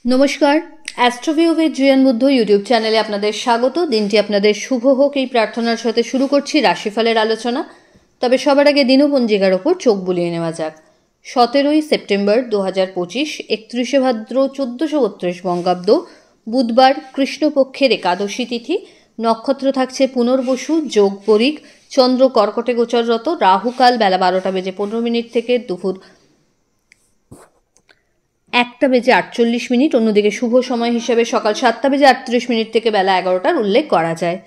নমস্কার, অ্যাস্ট্রোভিউ with জুয়েন Buddha YouTube চ্যানেলে আপনাদের স্বাগত। দিনটি আপনাদের শুভ হোক এই প্রার্থনার সাথে শুরু করছি রাশিফলের আলোচনা। তবে সবার আগে দিনপঞ্জিকার ওপর চোখ বুলিয়ে নেওয়া যাক। 17ই সেপ্টেম্বর 2025, 31শে ভাদ্র 1432 বঙ্গাব্দ, বুধবার, কৃষ্ণপক্ষের একাদশী তিথি। নক্ষত্র থাকছে পুনর্বসু, যোগ পরিগ, চন্দ্র কর্কটে গোচররত, রাহুকাল বেলা 12:15 থেকে দুপুর 1:48, অন্যদিকে শুভ সময় হিসেবে সকাল 7:38 থেকে বেলা 11টার উল্লেখ করা যায়।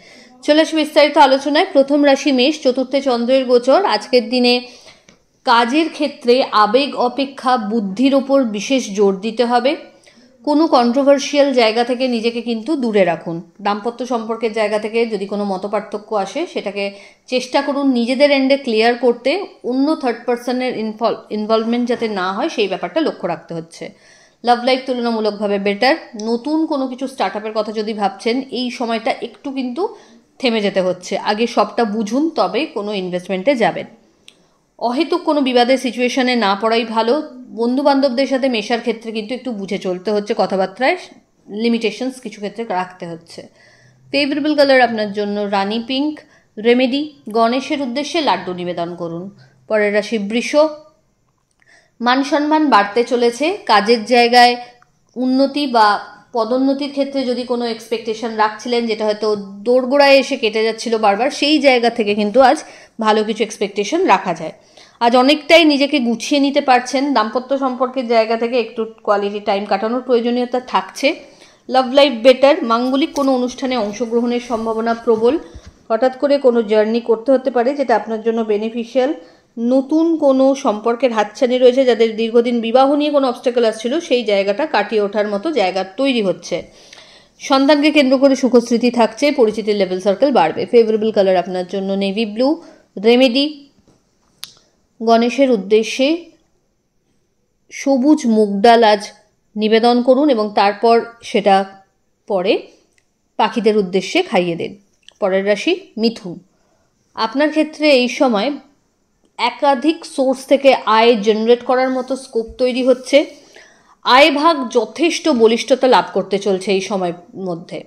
চলে আসি বিস্তারিত আলোচনায়। প্রথম রাশি মেষ, চতুর্থে চন্দ্রের গোচর। আজকের দিনে কাজের ক্ষেত্রে আবেগ অপেক্ষা বুদ্ধির ওপর বিশেষ জোর দিতে হবে। কোনো কন্ট্রোভার্সিয়াল জায়গা থেকে নিজেকে কিন্তু দূরে রাখুন। দাম্পত্য সম্পর্কের জায়গা থেকে যদি কোনো মতপার্থক্য আসে সেটাকে চেষ্টা করুন নিজেদের এন্ডে ক্লিয়ার করতে। অন্য থার্ড পার্সনের ইনভলভমেন্ট যাতে না হয় সেই ব্যাপারটা লক্ষ্য রাখতে হচ্ছে। লাভ লাইফ তুলনামূলকভাবে বেটার। নতুন কোনো কিছু স্টার্ট আপের কথা যদি ভাবছেন এই সময়টা একটু কিন্তু থেমে যেতে হচ্ছে। আগে সবটা বুঝুন তবে কোনো ইনভেস্টমেন্টে যাবেন। অহেতুক কোনো বিবাদের সিচুয়েশনে না পড়াই ভালো। বন্ধু বান্ধবদের সাথে মেশার ক্ষেত্রে কিন্তু একটু বুঝে চলতে হচ্ছে, কথাবার্তায় লিমিটেশনস কিছু ক্ষেত্রে রাখতে হচ্ছে। ফেভারেবল কালার আপনার জন্য রানি পিঙ্ক। রেমেডি, গণেশের উদ্দেশ্যে লাড্ডু নিবেদন করুন। পরের রাশি বৃষ, মান সম্মান বাড়তে চলেছে। কাজের জায়গায় উন্নতি বা পদোন্নতির ক্ষেত্রে যদি কোনো এক্সপেকটেশন রাখছিলেন যেটা হয়তো দোরগোড়ায় এসে কেটে যাচ্ছিল বারবার, সেই জায়গা থেকে কিন্তু আজ ভালো কিছু এক্সপেকটেশন রাখা যায়। আজ অনেকটাই নিজেকে গুছিয়ে নিতে পারছেন। দাম্পত্য সম্পর্কের জায়গা থেকে একটু কোয়ালিটি টাইম কাটানোর প্রয়োজনীয়তা থাকছে। Love life better. মাঙ্গলিক কোনো অনুষ্ঠানে অংশগ্রহণের সম্ভাবনা প্রবল। হঠাৎ করে কোনো জার্নি করতে হতে পারে যেটা আপনার জন্য বেনিফিশিয়াল। নতুন কোনো সম্পর্কের হাতছানি রয়েছে। যাদের দীর্ঘদিন বিবাহ নিয়ে কোনো অবস্টাকেল আসছিল সেই জায়গাটা কাটিয়ে ওঠার মতো জায়গা তৈরি হচ্ছে। সন্তানকে কেন্দ্র করে সুখস্মৃতি থাকছে। পরিচিতির লেভেল সার্কেল বাড়বে। ফেভারেবল কালার আপনার জন্য নেভি ব্লু। রেমেডি, গণেশের উদ্দেশ্যে সবুজ মুগ ডাল আজ নিবেদন করুন এবং তারপর সেটা পরে পাখিদের উদ্দেশ্যে খাইয়ে দিন। পরের রাশি মিথুন, আপনার ক্ষেত্রে এই সময় একাধিক সোর্স থেকে আয় জেনারেট করার মতো স্কোপ তৈরি হচ্ছে। আয় ভাগ যথেষ্ট বলিষ্ঠতা লাভ করতে চলছে এই সময়ের মধ্যে।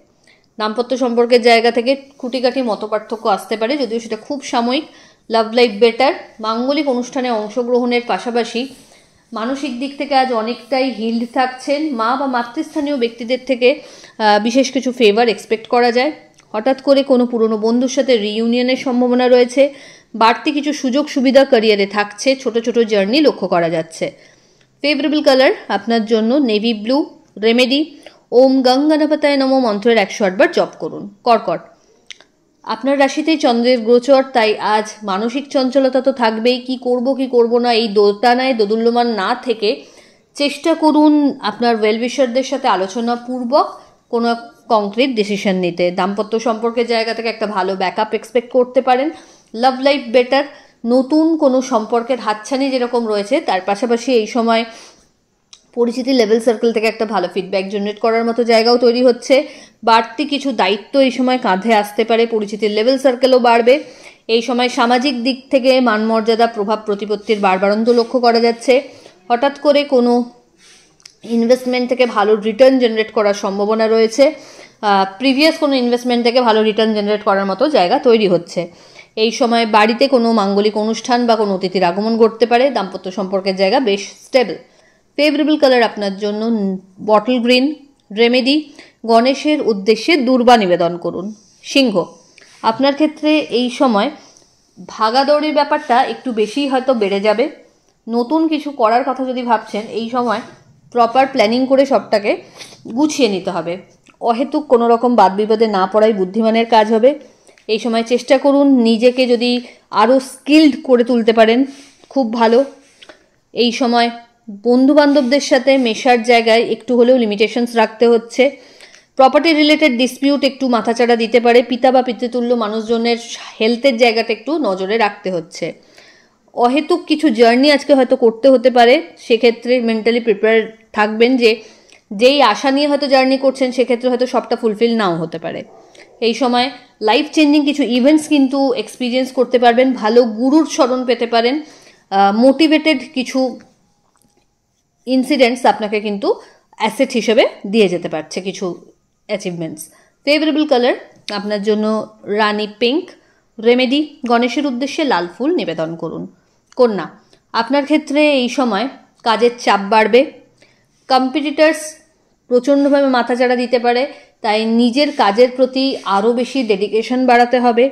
দাম্পত্য সম্পর্কের জায়গা থেকে খুঁটিকাটি মতপার্থক্য আসতে পারে, যদিও সেটা খুব সাময়িক। Love life better. মাঙ্গলিক অনুষ্ঠানে অংশগ্রহণের পাশাপাশি মানসিক দিক থেকে আজ অনেকটাই হিল্ড থাকছেন। মা বা মাতৃস্থানীয় ব্যক্তিদের থেকে বিশেষ কিছু ফেভার এক্সপেক্ট করা যায়। হঠাৎ করে কোনো পুরনো বন্ধুর সাথে রিইউনিয়নের সম্ভাবনা রয়েছে। বাড়তি কিছু সুযোগ সুবিধা ক্যারিয়ারে থাকছে। ছোট ছোট জার্নি লক্ষ্য করা যাচ্ছে। ফেভারেবল কালার আপনার জন্য নেভি ব্লু। রেমেডি, ওম গং গণপতায় নমঃ মন্ত্রের 108 বার জপ করুন। কর্কট, আপনার রাশিতেই চন্দ্রের গোচর, তাই আজ মানসিক চঞ্চলতা তো থাকবেই। কি করব না এই দোটানায় দোদুল্যমান না থেকে চেষ্টা করুন আপনার ওয়েলউইশারদের সাথে আলোচনা পূর্বক কোনো কংক্রিট ডিসিশন নিতে। দাম্পত্য সম্পর্কের জায়গা থেকে একটা ভালো ব্যাকআপ এক্সপেক্ট করতে পারেন। Love life better. নতুন কোনো সম্পর্কের হাতছানি যেরকম রয়েছে তার পাশাপাশি এই সময় পরিচিতি লেভেল সার্কেল থেকে একটা ভালো ফিডব্যাক জেনারেট করার মতো জায়গাও তৈরি হচ্ছে। বাড়তি কিছু দায়িত্ব এই সময় কাঁধে আসতে পারে। পরিচিতির লেভেল সার্কেলও বাড়বে। এই সময় সামাজিক দিক থেকে মানমর্যাদা, প্রভাব প্রতিপত্তির বাড়বাড়ন্ত লক্ষ্য করা যাচ্ছে। হঠাৎ করে কোনো ইনভেস্টমেন্ট থেকে ভালো রিটার্ন জেনারেট করার সম্ভাবনা রয়েছে। প্রিভিয়াস কোনো ইনভেস্টমেন্ট থেকে ভালো রিটার্ন জেনারেট করার মতো জায়গা তৈরি হচ্ছে। এই সময় বাড়িতে কোনো মাঙ্গলিক অনুষ্ঠান বা কোনো অতিথির আগমন ঘটতে পারে। দাম্পত্য সম্পর্কের জায়গা বেশ স্টেবল। ফেভারেবল কালার আপনার জন্য বটল গ্রিন। রেমেডি, গণেশের উদ্দেশ্যে দুর্বা নিবেদন করুন। সিংহ, আপনার ক্ষেত্রে এই সময় ভাগাদৌড়ির ব্যাপারটা একটু বেশিই হয়তো বেড়ে যাবে। নতুন কিছু করার কথা যদি ভাবছেন এই সময় প্রপার প্ল্যানিং করে সবটাকে গুছিয়ে নিতে হবে। অহেতুক কোনো রকম বাদ বিবাদে না পড়াই বুদ্ধিমানের কাজ হবে। এই সময় চেষ্টা করুন নিজেকে যদি আরও স্কিলড করে তুলতে পারেন খুব ভালো। এই সময় বন্ধু বান্ধবদের সাথে মেশার জায়গায় একটু হলেও লিমিটেশনস রাখতে হচ্ছে। প্রপার্টি রিলেটেড ডিসপিউট একটু মাথাচাড়া দিতে পারে। পিতা বা পিতৃতুল্য মানুষজনের হেলথের জায়গাটা একটু নজরে রাখতে হচ্ছে। অহেতুক কিছু জার্নি আজকে হয়তো করতে হতে পারে, সেক্ষেত্রে মেন্টালি প্রিপেয়ার থাকবেন যে যেই আশা নিয়ে হয়তো জার্নি করছেন সেক্ষেত্রে হয়তো সবটা ফুলফিল নাও হতে পারে। এই সময় লাইফ চেঞ্জিং কিছু ইভেন্টস কিন্তু এক্সপিরিয়েন্স করতে পারবেন। ভালো গুরুর স্মরণ পেতে পারেন। মোটিভেটেড কিছু ইনসিডেন্টস আপনাকে কিন্তু অ্যাসেট হিসেবে দিয়ে যেতে পারছে কিছু অ্যাচিভমেন্টস। ফেভারেবল কালার আপনার জন্য রানি পিঙ্ক। রেমেডি, গণেশের উদ্দেশ্যে লাল ফুল নিবেদন করুন। কন্যা, আপনার ক্ষেত্রে এই সময় কাজের চাপ বাড়বে, কম্পিটিটার্স প্রচণ্ডভাবে মাথাচাড়া দিতে পারে, তাই নিজের কাজের প্রতি আরও বেশি ডেডিকেশন বাড়াতে হবে।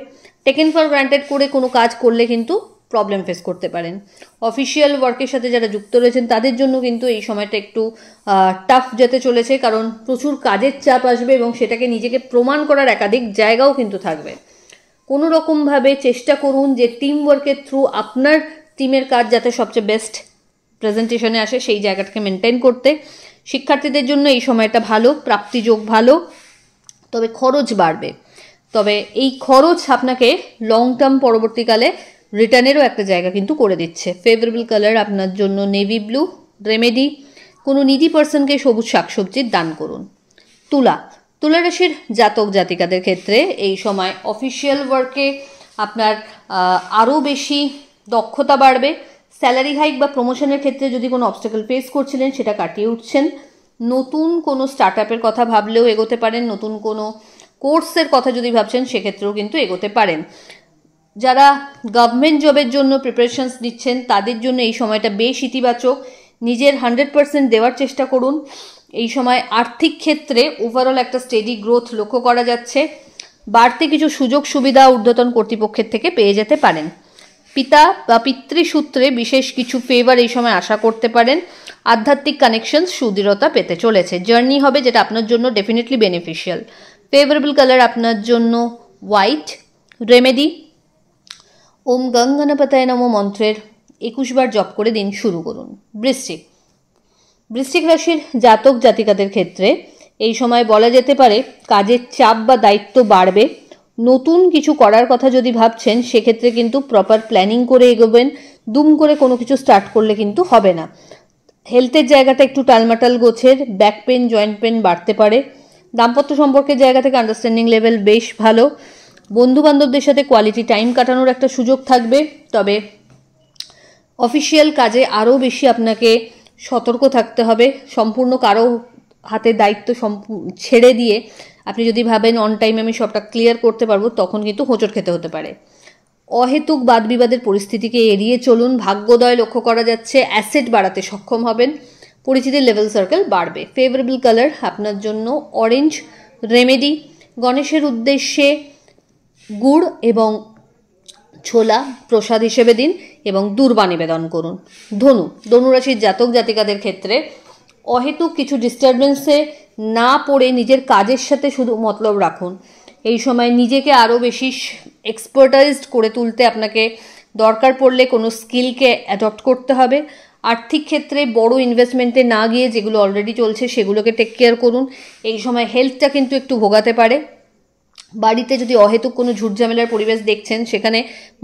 টেকেন ফর গ্রান্টেড করে কোনো কাজ করলে কিন্তু প্রবলেম ফেস করতে পারেন। অফিসিয়াল ওয়ার্কের সাথে যারা যুক্ত রয়েছেন তাদের জন্য কিন্তু এই সময়টা একটু টাফ যেতে চলেছে, কারণ প্রচুর কাজের চাপ আসবে এবং সেটাকে নিজেকে প্রমাণ করার একাধিক জায়গাও কিন্তু থাকবে। কোনো রকমভাবে চেষ্টা করুন যে টিম ওয়ার্কের থ্রু আপনার টিমের কাজ যাতে সবচেয়ে বেস্ট প্রেজেন্টেশনে আসে সেই জায়গাটাকে মেনটেন করতে। শিক্ষার্থীদের জন্য এই সময়টা ভালো, প্রাপ্তিযোগ ভালো, তবে খরচ বাড়বে। তবে এই খরচ আপনাকে লং টার্ম পরবর্তীকালে রিটার্নেরও একটা জায়গা কিন্তু করে দিচ্ছে। ফেভারেবল কালার আপনার জন্য নেভি ব্লু। রেমেডি, কোনো নিডি পার্সনকে সবুজ শাকসবজির দান করুন। তুলা, তুলা রাশির জাতক জাতিকাদের ক্ষেত্রে এই সময় অফিসিয়াল ওয়ার্কে আপনার আরও বেশি দক্ষতা বাড়বে। স্যালারি হাইক বা প্রমোশনের ক্ষেত্রে যদি কোনো অবস্টাকল ফেস করছিলেন সেটা কাটিয়ে উঠছেন। নতুন কোনো স্টার্ট আপের কথা ভাবলেও এগোতে পারেন, নতুন কোনো কোর্সের কথা যদি ভাবছেন সেক্ষেত্রেও কিন্তু এগোতে পারেন। যারা গভর্নমেন্ট জবের জন্য প্রিপারেশনস নিচ্ছেন তাদের জন্য এই সময়টা বেশ ইতিবাচক। নিজের 100% দেওয়ার চেষ্টা করুন। এই সময় আর্থিক ক্ষেত্রে ওভারঅল একটা স্টেডি গ্রোথ লক্ষ্য করা যাচ্ছে। বাড়তি কিছু সুযোগ সুবিধা ঊর্ধ্বতন কর্তৃপক্ষের থেকে পেয়ে যেতে পারেন। পিতা বা পিতৃসূত্রে বিশেষ কিছু ফেভার এই সময় আশা করতে পারেন। আধ্যাত্মিক কানেকশন সুদৃঢ়তা পেতে চলেছে। জার্নি হবে যেটা আপনার জন্য ডেফিনেটলি বেনিফিশিয়াল। ফেভারেবল কালার আপনার জন্য হোয়াইট। রেমেডি, ওম গং গণপতায় নমঃ মন্ত্রের 21 বার জপ করে দিন শুরু করুন। বৃশ্চিক, বৃশ্চিক রাশির জাতক জাতিকাদের ক্ষেত্রে এই সময় বলা যেতে পারে কাজের চাপ বা দায়িত্ব বাড়বে। নতুন কিছু করার কথা যদি ভাবছেন সেক্ষেত্রে কিন্তু প্রপার প্ল্যানিং করে এগোবেন। দুম করে কোনো কিছু স্টার্ট করলে কিন্তু হবে না। হেলথের জায়গাটা একটু টালমাটাল গোছের, ব্যাক পেন জয়েন্ট পেন বাড়তে পারে। দাম্পত্য সম্পর্কের জায়গা থেকে আন্ডারস্ট্যান্ডিং লেভেল বেশ ভালো। বন্ধু বান্ধবদের সাথে কোয়ালিটি টাইম কাটানোর একটা সুযোগ থাকবে। তবে অফিসিয়াল কাজে আরও বেশি আপনাকে সতর্ক থাকতে হবে। সম্পূর্ণ কারো হাতে দায়িত্ব ছেড়ে দিয়ে আপনি যদি ভাবেন অন টাইম আমি সবটা ক্লিয়ার করতে পারবো, তখন কিন্তু হোঁচট খেতে হতে পারে। অহেতুক বাদ বিবাদের পরিস্থিতিকে এড়িয়ে চলুন। ভাগ্যোদয় লক্ষ্য করা যাচ্ছে। অ্যাসেট বাড়াতে সক্ষম হবেন। পরিচিতির লেভেল সার্কেল বাড়বে। ফেভারেবল কালার আপনার জন্য অরেঞ্জ। রেমেডি, গণেশের উদ্দেশ্যে গুড় এবং ছোলা প্রসাদ হিসেবে দিন এবং দূর্বা নিবেদন করুন। ধনু, ধনুরাশির জাতক জাতিকাদের ক্ষেত্রে অহেতুক কিছু ডিস্টারবেন্সে না পড়ে নিজের কাজের সাথে শুধু মতলব রাখুন। এই সময় নিজেকে আরও বেশি এক্সপার্টাইজড করে তুলতে আপনাকে দরকার পড়লে কোনো স্কিলকে অ্যাডপ্ট করতে হবে। আর্থিক ক্ষেত্রে বড় ইনভেস্টমেন্টে না গিয়ে যেগুলো অলরেডি চলছে সেগুলোকে টেক কেয়ার করুন। এই সময় হেলথটা কিন্তু একটু ভোগাতে পারে। বাড়িতে যদি অহেতুক কোনো ঝুটঝামেলার পরিবেশ দেখছেন সেখানে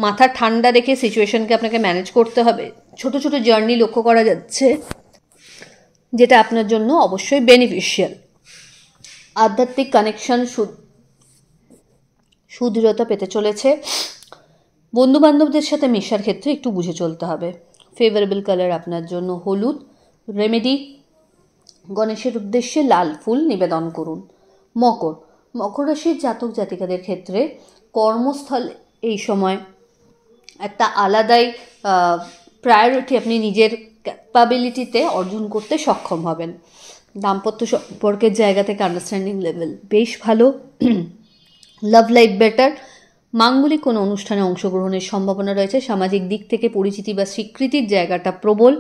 মাথা ঠান্ডা রেখে সিচুয়েশনকে আপনাকে ম্যানেজ করতে হবে। ছোট ছোট জার্নি লক্ষ্য করা যাচ্ছে যেটা আপনার জন্য অবশ্যই বেনিফিশিয়াল। আধ্যাত্মিক কানেকশন সুদৃঢ়তা পেতে চলেছে। বন্ধু বান্ধবদের সাথে মেশার ক্ষেত্রে একটু বুঝে চলতে হবে। ফেভারেবল কালার আপনার জন্য হলুদ। রেমেডি, গণেশের উদ্দেশ্যে লাল ফুল নিবেদন করুন। মকর, মকর রাশির জাতক জাতিকাদের ক্ষেত্রে কর্মস্থল এই সময় একটা আলাদাই প্রায়োরিটি আপনি নিজের ক্যাপাবিলিটিতে অর্জন করতে সক্ষম হবেন। দাম্পত্য সম্পর্কের জায়গা থেকে আন্ডারস্ট্যান্ডিং লেভেল বেশ ভালো। Love life better. মাঙ্গলিক কোনো অনুষ্ঠানে অংশগ্রহণের সম্ভাবনা রয়েছে। সামাজিক দিক থেকে পরিচিতি বা স্বীকৃতির জায়গাটা প্রবল।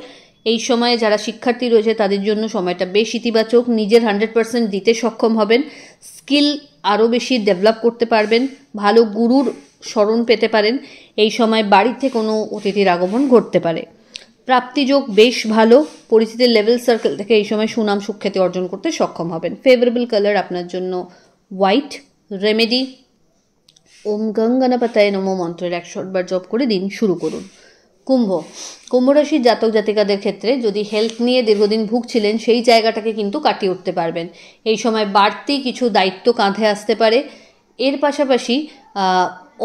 এই সময়ে যারা শিক্ষার্থী রয়েছে তাদের জন্য সময়টা বেশ ইতিবাচক। নিজের 100% দিতে সক্ষম হবেন। স্কিল আরও বেশি ডেভেলপ করতে পারবেন। ভালো গুরুর স্মরণ পেতে পারেন। এই সময় বাড়িতে কোনো অতিথির আগমন ঘটতে পারে। প্রাপ্তিযোগ বেশ ভালো। পরিচিতির লেভেল সার্কেল থেকে এই সময় সুনাম সুখ্যাতি অর্জন করতে সক্ষম হবেন। ফেভারেবল কালার আপনার জন্য হোয়াইট। রেমেডি, ওম গং গণপতায় নমঃ মন্ত্রের 100 বার জপ করে দিন শুরু করুন। কুম্ভ, কুম্ভ রাশির জাতক জাতিকাদের ক্ষেত্রে যদি হেলথ নিয়ে দীর্ঘদিন ভুগছিলেন সেই জায়গাটাকে কিন্তু কাটিয়ে উঠতে পারবেন। এই সময় বাড়তি কিছু দায়িত্ব কাঁধে আসতে পারে। এর পাশাপাশি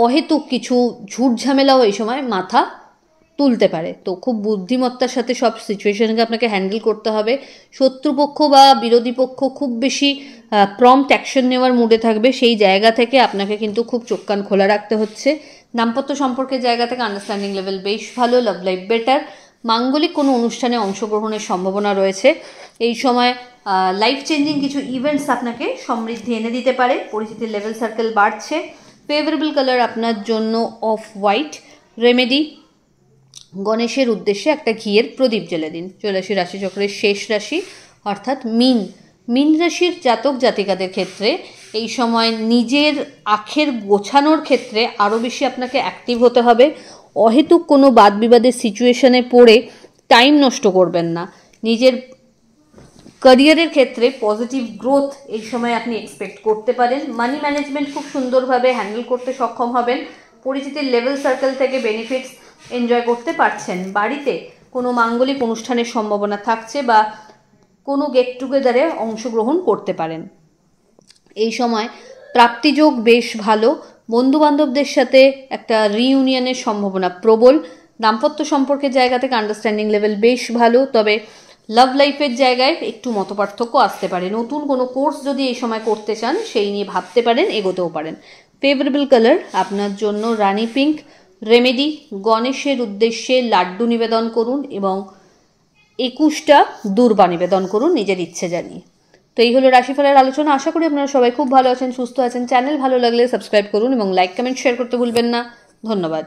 অহেতুক কিছু ঝুট ঝামেলাও এই সময় মাথা তুলতে পারে। তো খুব বুদ্ধিমত্তার সাথে সব সিচুয়েশনকে আপনাকে হ্যান্ডেল করতে হবে। শত্রুপক্ষ বা বিরোধী পক্ষ খুব বেশি প্রম্পট অ্যাকশন নেওয়ার মুডে থাকবে, সেই জায়গা থেকে আপনাকে কিন্তু খুব চোখ কান খোলা রাখতে হচ্ছে। দাম্পত্য সম্পর্কের জায়গা থেকে আন্ডারস্ট্যান্ডিং লেভেল বেশ ভালো, লাভ লাইফ বেটার। মাঙ্গলিক কোনো অনুষ্ঠানে অংশগ্রহণের সম্ভাবনা রয়েছে। এই সময় লাইফ চেঞ্জিং কিছু ইভেন্টস আপনাকে সমৃদ্ধি এনে দিতে পারে। পরিচিতির লেভেল সার্কেল বাড়ছে। ফেভারেবল কালার আপনার জন্য অফ হোয়াইট। রেমেডি, গণেশের উদ্দেশ্যে একটা ঘিয়ের প্রদীপ জ্বেলে দিন। চলে আসি রাশিচক্রের শেষ রাশি অর্থাৎ মীন। মীন রাশির জাতক জাতিকাদের ক্ষেত্রে এই সময় নিজের আখের গোছানোর ক্ষেত্রে আরও বেশি আপনাকে অ্যাক্টিভ হতে হবে। অহেতুক কোনো বাদ বিবাদের সিচুয়েশনে পড়ে টাইম নষ্ট করবেন না। নিজের ক্যারিয়ারের ক্ষেত্রে পজিটিভ গ্রোথ এই সময় আপনি এক্সপেক্ট করতে পারেন। মানি ম্যানেজমেন্ট খুব সুন্দরভাবে হ্যান্ডেল করতে সক্ষম হবেন। পরিচিতির লেভেল সার্কেল থেকে বেনিফিটস এনজয় করতে পারছেন। বাড়িতে কোনো মাঙ্গলিক অনুষ্ঠানের সম্ভাবনা থাকছে বা কোনো গেট টুগেদারে অংশগ্রহণ করতে পারেন। এই সময় প্রাপ্তিযোগ বেশ ভালো। বন্ধুবান্ধবদের সাথে একটা রিইউনিয়নের সম্ভাবনা প্রবল। দাম্পত্য সম্পর্কের জায়গা থেকে আন্ডারস্ট্যান্ডিং লেভেল বেশ ভালো, তবে লাভ লাইফের জায়গায় একটু মতপার্থক্য আসতে পারে। নতুন কোনো কোর্স যদি এই সময় করতে চান সেই নিয়ে ভাবতে পারেন, এগোতেও পারেন। ফেভারেবল কালার আপনার জন্য রানি পিঙ্ক। রেমেডি, গণেশের উদ্দেশ্যে লাড্ডু নিবেদন করুন এবং 21টা দূর্বা নিবেদন করুন নিজের ইচ্ছে জানিয়ে। তো এই হলো রাশিফলের আলোচনা। আশা করি আপনারা সবাই খুব ভালো আছেন, সুস্থ আছেন। চ্যানেল ভালো লাগলে সাবস্ক্রাইব করুন এবং লাইক কমেন্ট শেয়ার করতে ভুলবেন না। ধন্যবাদ।